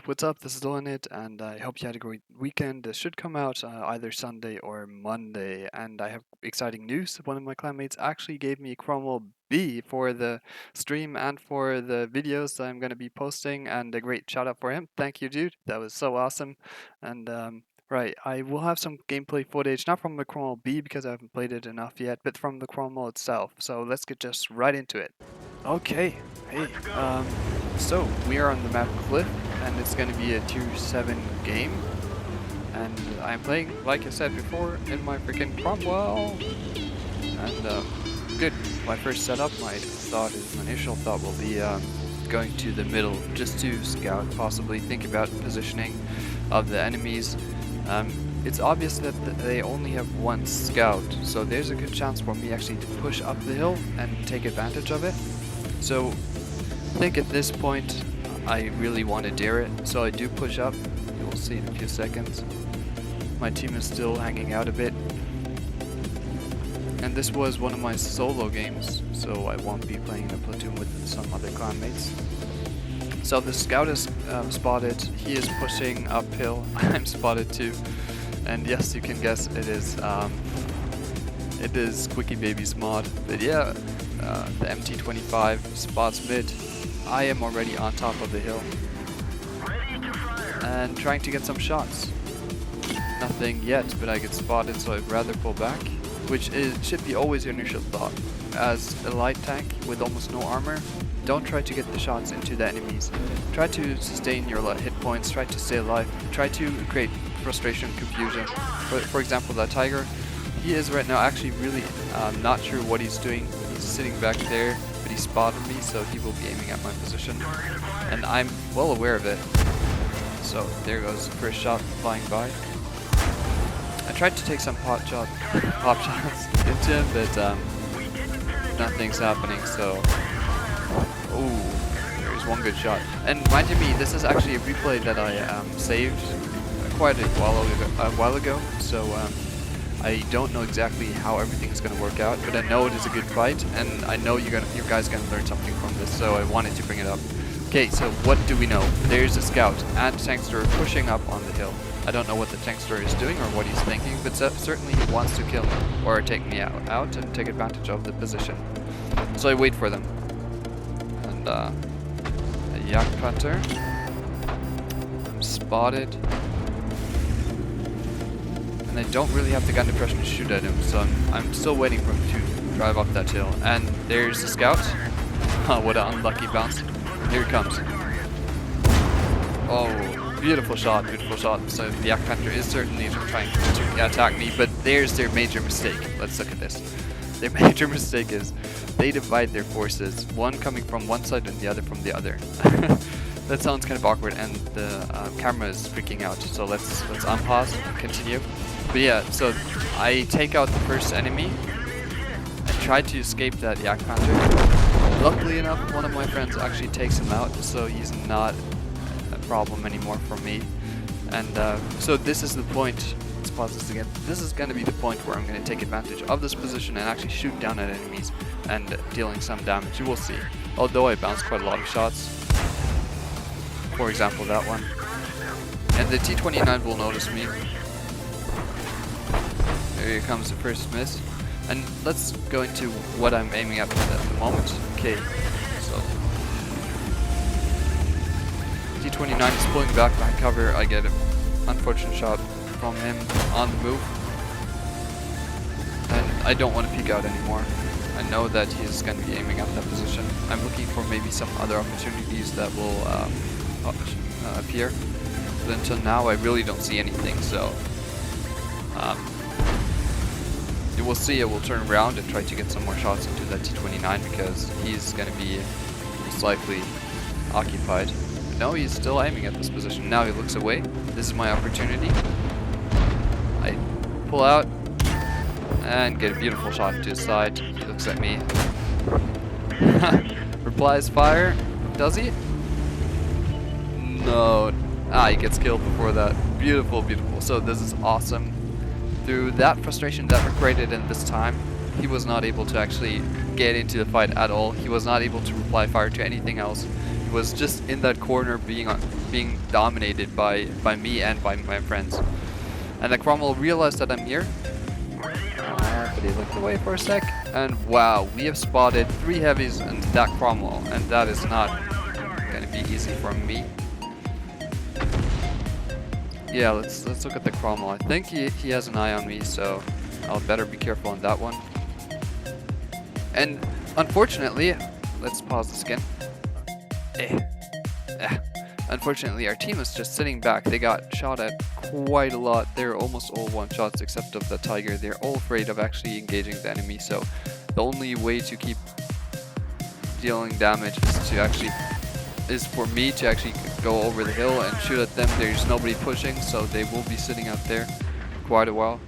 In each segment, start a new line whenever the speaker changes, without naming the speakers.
what's up? This is Nyte, and I hope you had a great weekend. This should come out either Sunday or Monday, and I have exciting news. One of my clanmates actually gave me Cromwell B for the stream and for the videos that I'm going to be posting, and a great shout out for him. Thank you, dude. That was so awesome. And right, I will have some gameplay footage, not from the Cromwell B because I haven't played it enough yet, but from the Cromwell itself. So let's get just right into it. Okay, hey, so we are on the map Cliff, and it's going to be a tier 7 game, and I'm playing, like I said before, in my freaking Cromwell, and good. My first setup, my initial thought will be going to the middle, just to scout, possibly think about positioning of the enemies. It's obvious that they only have one scout, so there's a good chance for me actually to push up the hill and take advantage of it. So I think at this point I really want to dare it, so I do push up. You will see in a few seconds. My team is still hanging out a bit, and this was one of my solo games, so I won't be playing in a platoon with some other clanmates. So the scout is spotted. He is pushing uphill. I'm spotted too, and yes, you can guess it is Quickie Baby's mod. But yeah, the MT25 spots mid. I am already on top of the hill and trying to get some shots. Nothing yet, but I get spotted, so I'd rather pull back, which should be always your initial thought. As a light tank with almost no armor, don't try to get the shots into the enemies. Try to sustain your hit points, try to stay alive, try to create frustration, confusion. For example, that tiger, he is right now actually really not sure what he's doing. He's sitting back there, but he spotted me, so he will be aiming at my position, and I'm well aware of it. So there goes the first shot flying by. I tried to take some pop shots into him, but nothing's happening. So, oh, there's one good shot. And mind you me, this is actually a replay that I saved quite a while ago. So I don't know exactly how everything is going to work out, but I know it is a good fight, and I know you guys are going to learn something from this, so I wanted to bring it up. Okay, so what do we know? There's a scout and tankster pushing up on the hill. I don't know what the tankster is doing or what he's thinking, but certainly he wants to kill me or take me out and take advantage of the position. So I wait for them. And a yak hunter. I'm spotted. And I don't really have the gun depression to shoot at him, so I'm still waiting for him to drive up that hill. And there's the scout. What an unlucky bounce. Here he comes. Oh, beautiful shot, beautiful shot. So the yak hunter is certainly trying to attack me, but there's their major mistake. Let's look at this. Their major mistake is they divide their forces, one coming from one side and the other from the other. That sounds kind of awkward, and the camera is freaking out. So let's unpause and continue. But yeah, so I take out the first enemy and try to escape that yak hunter. Luckily enough, one of my friends actually takes him out, so he's not a problem anymore for me. And so this is the point. Let's pause this again. This is going to be the point where I'm going to take advantage of this position and actually shoot down at enemies and dealing some damage. You will see. Although I bounced quite a lot of shots. For example, that one. And the T-29 will notice me. Here comes the first miss. And let's go into what I'm aiming at the moment. Okay, so T-29 is pulling back behind cover. I get an unfortunate shot from him on the move. And I don't want to peek out anymore. I know that he's going to be aiming at that position. I'm looking for maybe some other opportunities that will appear. But until now, I really don't see anything, so you will see I will turn around and try to get some more shots into that T-29 because he's going to be most likely occupied. But no, he's still aiming at this position. Now he looks away. This is my opportunity. I pull out and get a beautiful shot to his side. He looks at me. Replies fire. Does he? No. He gets killed before that. Beautiful, beautiful. So this is awesome. Through that frustration that were created in this time, he was not able to actually get into the fight at all. He was not able to reply fire to anything else. He was just in that corner being being dominated by me and by my friends. And the Cromwell realized that I'm here, but he looked away for a sec, and wow, we have spotted 3 heavies and that Cromwell, and that is not gonna be easy for me. Yeah, let's look at the Cromwell. I think he has an eye on me, so I'll better be careful on that one. And unfortunately, let's pause this again. Unfortunately, our team is just sitting back. They got shot at quite a lot. They're almost all one-shots except of the tiger. They're all afraid of actually engaging the enemy, so the only way to keep dealing damage is for me to actually go over the hill and shoot at them. There's nobody pushing, so they will be sitting out there quite a while.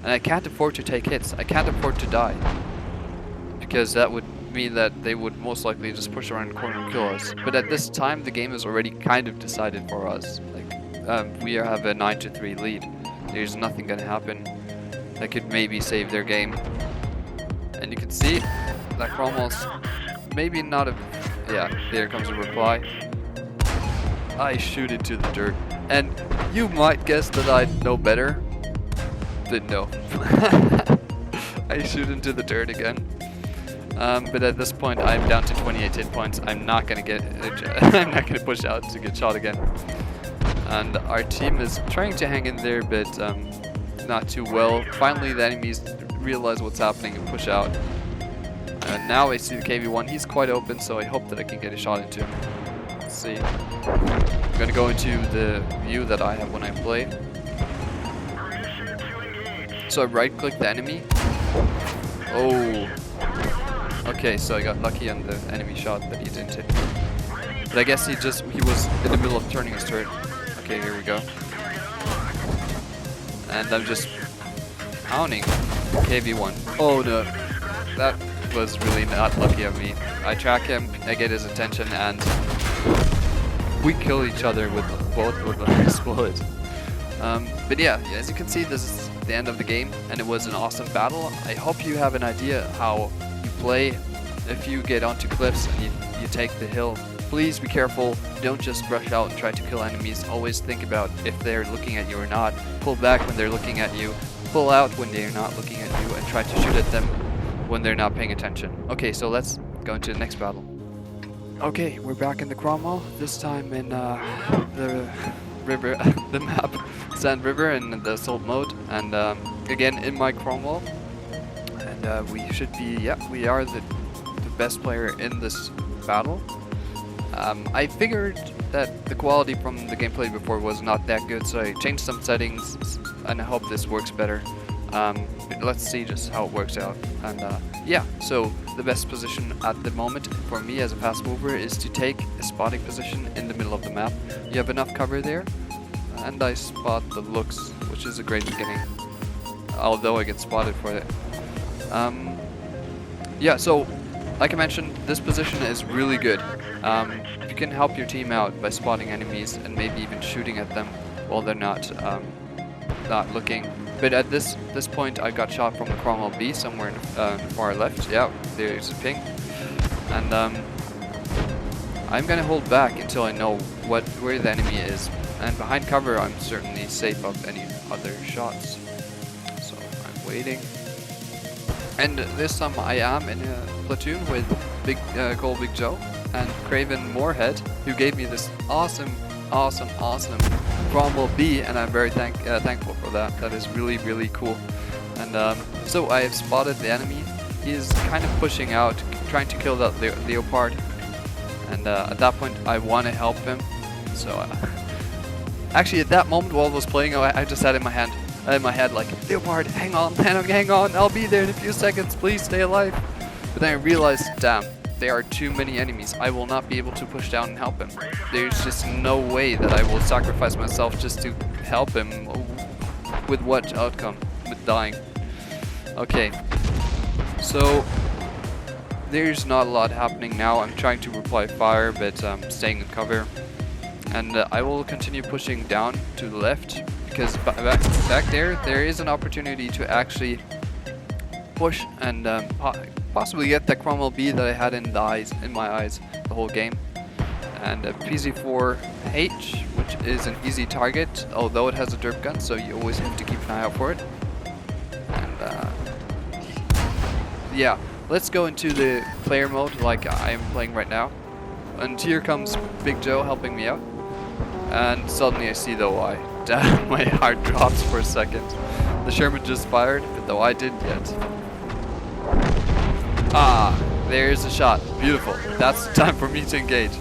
And I can't afford to take hits. I can't afford to die, because that would mean that they would most likely just push around the corner and kill us. But at this time, the game is already kind of decided for us. Like, we have a 9-3 lead. There's nothing gonna happen that could maybe save their game. And you can see that Cromwell's maybe not a... Yeah, there comes a reply. I shoot into the dirt. And you might guess that I know better, but no. I shoot into the dirt again. But at this point, I'm down to 28 hit points. I'm not gonna I'm not gonna push out to get shot again. And our team is trying to hang in there, but not too well. Finally, the enemies realize what's happening and push out. And now I see the KV1. He's quite open, so I hope that I can get a shot into him. Let's see. I'm gonna go into the view that I have when I play. So I right-click the enemy. Oh. Okay, so I got lucky on the enemy shot that he didn't hit me. But I guess he was in the middle of turning his turret. Okay, here we go. And I'm just pounding KV1. Oh no, that was really not lucky of me. I track him, I get his attention, and we kill each other with both of the bullets. But yeah, as you can see, this is the end of the game, and it was an awesome battle. I hope you have an idea how you play. If you get onto cliffs and you take the hill, please be careful. Don't just rush out and try to kill enemies. Always think about if they're looking at you or not. Pull back when they're looking at you. Pull out when they're not looking at you, and try to shoot at them when they're not paying attention. Okay, so let's go into the next battle. Okay, we're back in the Cromwell. This time in the river, the map, Sand River, in the assault mode, and again in my Cromwell. And we should be, we are the best player in this battle. I figured that the quality from the gameplay before was not that good, so I changed some settings, and I hope this works better. Let's see just how it works out. And yeah, so the best position at the moment for me as a fast mover is to take a spotting position in the middle of the map. You have enough cover there, and I spot the looks, which is a great beginning, although I get spotted for it. Yeah, so like I mentioned, this position is really good. You can help your team out by spotting enemies and maybe even shooting at them while they're not looking. But at this point, I got shot from the Cromwell B somewhere in the far left. Yeah, there's a ping. And I'm gonna hold back until I know where the enemy is. And behind cover, I'm certainly safe of any other shots. So I'm waiting. And this time I am in a platoon with Big Joe and Kraven Moorhead, who gave me this awesome Cromwell B, and I'm very thankful for that. That is really, really cool. And so I have spotted the enemy. He is kind of pushing out, trying to kill that leopard. And at that point, I want to help him. So actually, at that moment while I was playing, I just had in my head like, leopard, hang on, I'll be there in a few seconds, please stay alive. But then I realized, damn, there are too many enemies. I will not be able to push down and help him. There's just no way that I will sacrifice myself just to help him. With what outcome? With dying. Okay, so there's not a lot happening now. I'm trying to reply fire, but staying in cover. And I will continue pushing down to the left, because back there is an opportunity to actually push and possibly get that Cromwell B that I had in my eyes the whole game. and a PZ4H, which is an easy target, although it has a derp gun, so you always have to keep an eye out for it. And yeah, let's go into the player mode like I am playing right now. And here comes Big Joe helping me out. And suddenly I see the Y. Damn, my heart drops for a second. The Sherman just fired, but the Y didn't yet. Ah, there's the shot. Beautiful. That's the time for me to engage.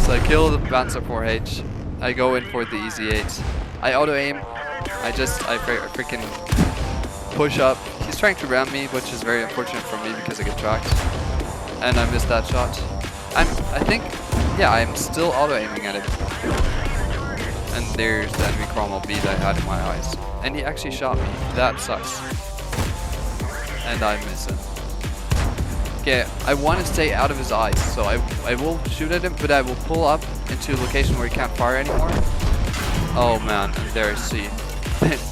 So I kill the Panzer 4H. I go in for the easy 8. I auto aim. I freaking push up. He's trying to ram me, which is very unfortunate for me because I get tracked. And I missed that shot. I'm still auto aiming at him. And there's the enemy Cromwell B that I had in my eyes. And he actually shot me. That sucks. And I miss him. Okay, I want to stay out of his eyes, so I will shoot at him, but I will pull up into a location where he can't fire anymore. Oh man, and there I see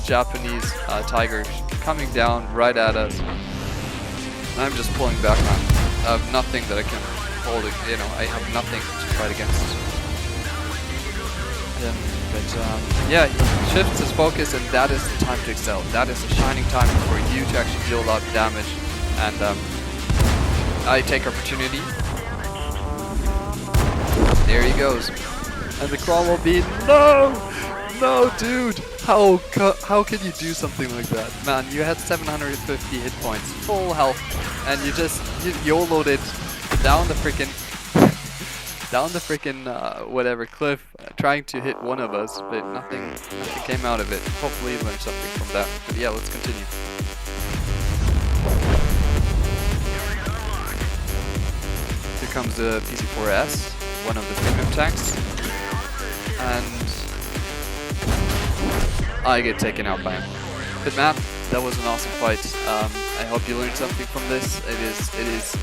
Japanese tiger coming down right at us. And I'm just pulling back now. I have nothing that I can hold, I have nothing to fight against. Yeah, he shifts his focus, and that is the time to excel. That is a shining time for you to actually deal a lot of damage. And I take opportunity. There he goes. And the Cromwell B. No! No, dude! How can you do something like that? Man, you had 750 hit points, full health, and you just YOLO'd it down the freaking whatever cliff, trying to hit one of us, but nothing came out of it. Hopefully you learned something from that. But yeah, let's continue. Here comes the PC4S, one of the premium tanks, and I get taken out by him. But man, that was an awesome fight. I hope you learned something from this. It is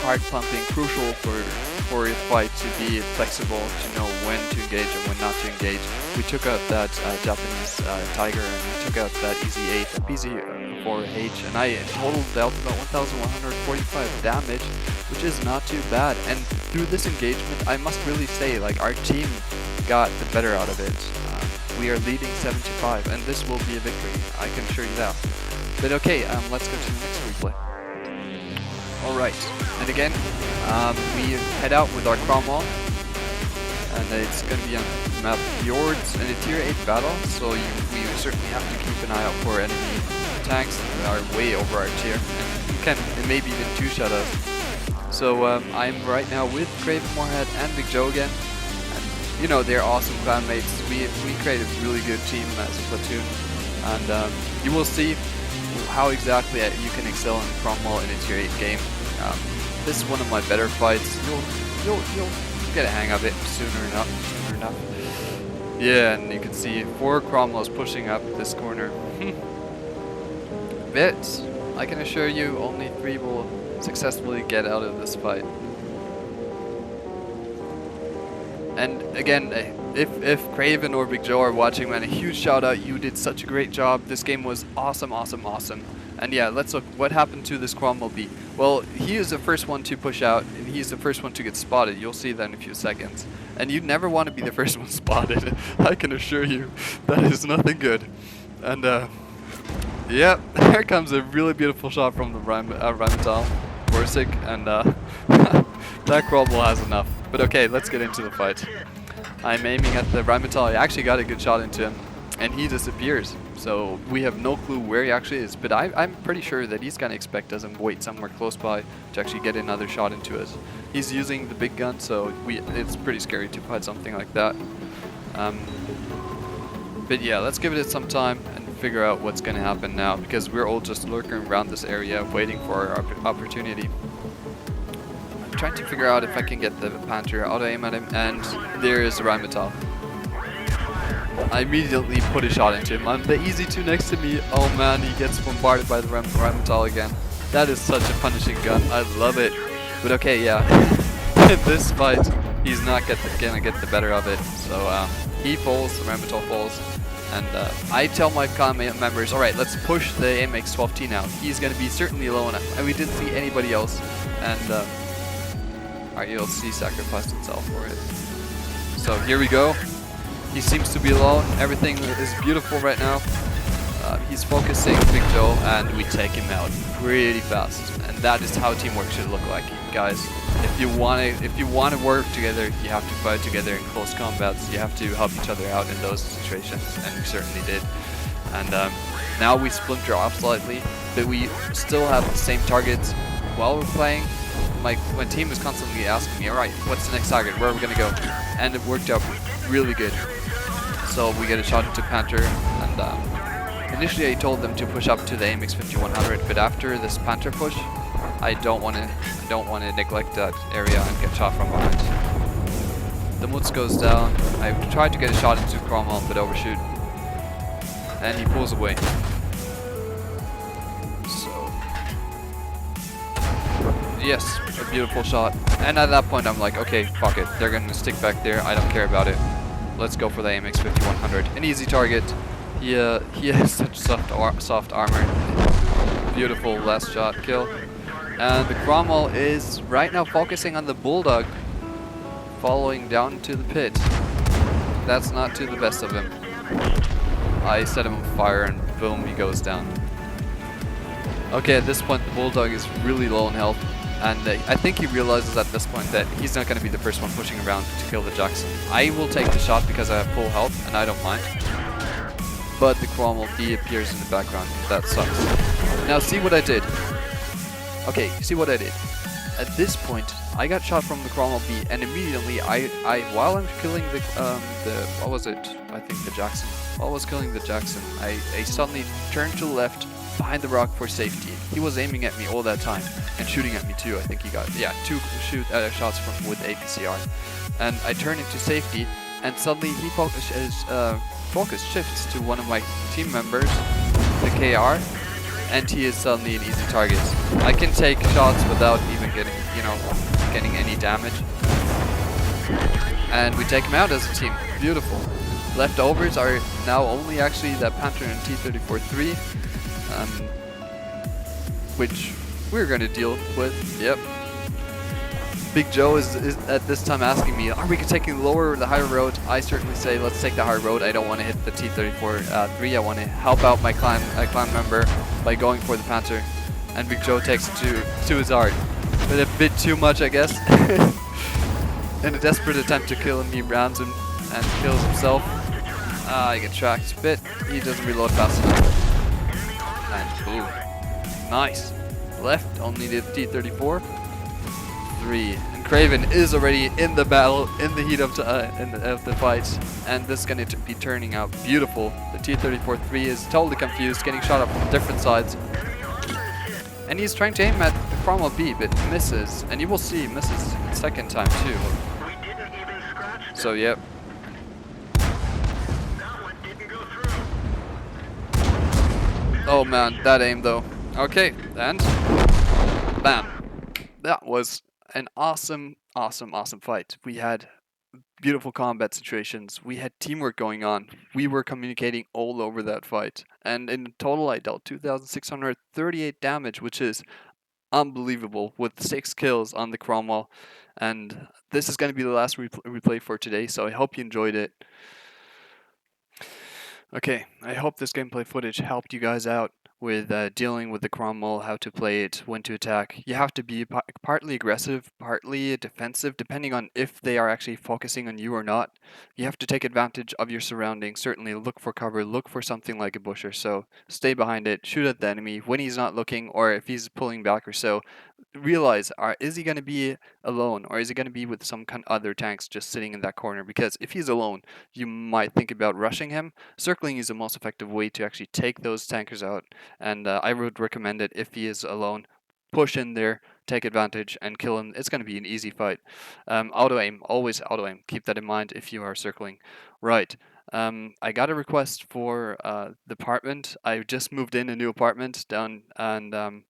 heart pumping, crucial for a fight to be flexible, to know when to engage and when not to engage. We took out that Japanese tiger, and we took out that easy 8, a PZ4H, and I totaled dealt about 1,145 damage, which is not too bad. And through this engagement, I must really say, like, our team got the better out of it. We are leading 7-5, and this will be a victory, I can assure you that. But okay, let's go to the next replay. Alright, and again, we head out with our Cromwell, and it's going to be on map Fjords and a tier 8 battle, so we certainly have to keep an eye out for enemy tanks that are way over our tier, and maybe even two-shot us. So I'm right now with Kraven and Big Joe again. You know, they're awesome clan mates. We created a really good team as a platoon, and you will see how exactly you can excel in Cromwell in a tier 8 game. This is one of my better fights. You'll get a hang of it sooner enough. Yeah, and you can see 4 Cromwells pushing up this corner. But I can assure you, only 3 will successfully get out of this fight. And again, if Kraven or Big Joe are watching, man, a huge shout out. You did such a great job. This game was awesome. And yeah, let's look what happened to this Cromwell B. Well, he is the first one to push out, and he's the first one to get spotted. You'll see that in a few seconds. And you never want to be the first one spotted. I can assure you, that is nothing good. And yep, here comes a really beautiful shot from the Rheinmetall Borsig, and that Cromwell has enough. But okay, let's get into the fight. I'm aiming at the Rheinmetall. I actually got a good shot into him, and he disappears. So we have no clue where he actually is, but I'm pretty sure that he's gonna expect us and wait somewhere close by to actually get another shot into us. He's using the big gun, so it's pretty scary to fight something like that. But yeah, let's give it some time and figure out what's gonna happen now, because we're all just lurking around this area waiting for our opportunity. I'm trying to figure out if I can get the Panther, auto aim at him, and there is the Rheinmetall. I immediately put a shot into him. I'm the easy 2 next to me. Oh man, he gets bombarded by the Rheinmetall again. That is such a punishing gun. I love it. But okay, yeah. In this fight, he's not gonna get the better of it. So he falls, the Rheinmetall falls. And I tell my clan members, alright, let's push the AMX-12T now. He's gonna be certainly low enough. And we didn't see anybody else. And Our ELC sacrificed himself for it. So here we go. He seems to be alone. Everything is beautiful right now. He's focusing Big Joe, and we take him out pretty fast. And that is how teamwork should look like, guys. If you want to work together, you have to fight together in close combats. You have to help each other out in those situations, and we certainly did. And now we splinter off slightly, but we still have the same targets while we're playing. My team is constantly asking me, alright, what's the next target? Where are we gonna go? And it worked out really good. So we get a shot into Panther, and initially I told them to push up to the AMX 5100, but after this Panther push, I don't want to neglect that area and get shot from behind. The Mutz goes down. I tried to get a shot into Cromwell, but overshoot, and he pulls away. So yes, a beautiful shot. And at that point I'm like, okay, fuck it. They're gonna stick back there. I don't care about it. Let's go for the AMX 5100. An easy target. He has such soft armor. Beautiful last shot kill. And the Cromwell is right now focusing on the Bulldog, following down to the pit. That's not to the best of him. I set him on fire and boom, he goes down. Okay, at this point the Bulldog is really low in health, and I think he realizes at this point that he's not going to be the first one pushing around to kill the Jackson. I will take the shot because I have full health and I don't mind. But the Cromwell, he appears in the background. That sucks. Now see what I did. Okay, see what I did. At this point, I got shot from the Cromwell B, and immediately while I'm killing the what was it? I think the Jackson. While I was killing the Jackson, I suddenly turned to the left behind the rock for safety. He was aiming at me all that time and shooting at me too. I think he got two shots from with APCR, and I turned into safety, and suddenly he focus shifts to one of my team members, the KR, and he is suddenly an easy target. I can take shots without even getting any damage. And we take him out as a team. Beautiful. Leftovers are now only actually that Panther and T-34-3, which we're going to deal with. Yep. Big Joe is at this time asking me, are we taking the lower or the higher road? I certainly say let's take the higher road. I don't want to hit the T-34-3. I want to help out my clan member by going for the Panther. And Big Joe takes it to his heart. But a bit too much, I guess. In a desperate attempt to kill him, he rounds him and kills himself. I get tracked, but he doesn't reload fast enough. And boom. Nice. Left, only the T-34. 3. And Kraven is already in the battle, in the heat of the fight, and this is going to be turning out beautiful. The T-34-3 is totally confused, getting shot up from different sides, and he's trying to aim at the Cromwell B, but misses, and you will see he misses second time too. So yep. Oh man, that aim though. Okay, and bam. That was an awesome fight. We had beautiful combat situations. We had teamwork going on. We were communicating all over that fight. And in total, I dealt 2,638 damage, which is unbelievable, with 6 kills on the Cromwell. And this is going to be the last replay for today, so I hope you enjoyed it. Okay, I hope this gameplay footage helped you guys out with dealing with the Cromwell, how to play it, when to attack. You have to be partly aggressive, partly defensive, depending on if they are actually focusing on you or not. You have to take advantage of your surroundings. Certainly look for cover, look for something like a bush or so. Stay behind it, shoot at the enemy when he's not looking, or if he's pulling back or so. Realize, is he going to be alone, or is he going to be with some kind of other tanks just sitting in that corner? Because if he's alone, you might think about rushing him. Circling is the most effective way to actually take those tankers out, and I would recommend it if he is alone. Push in there, take advantage, and kill him. It's going to be an easy fight. Auto aim, always auto aim. Keep that in mind if you are circling. Right. I got a request for the apartment. I just moved in a new apartment down, and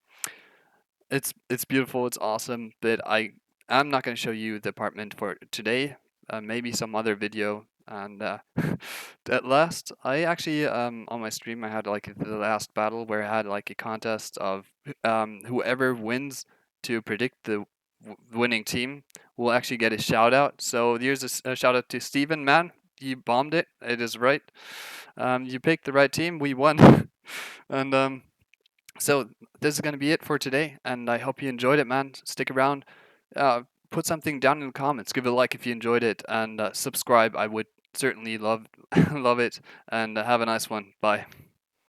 it's beautiful. It's awesome. But I'm not going to show you the apartment for today. Maybe some other video. And at last, I actually on my stream I had like the last battle where I had like a contest of whoever wins to predict the winning team will actually get a shout out. So here's a shout out to Steven, man. You bombed it. It is right. You picked the right team. We won. And so this is going to be it for today. And I hope you enjoyed it, man. Stick around. Put something down in the comments. Give it a like if you enjoyed it. And subscribe. I would certainly love it. And have a nice one. Bye.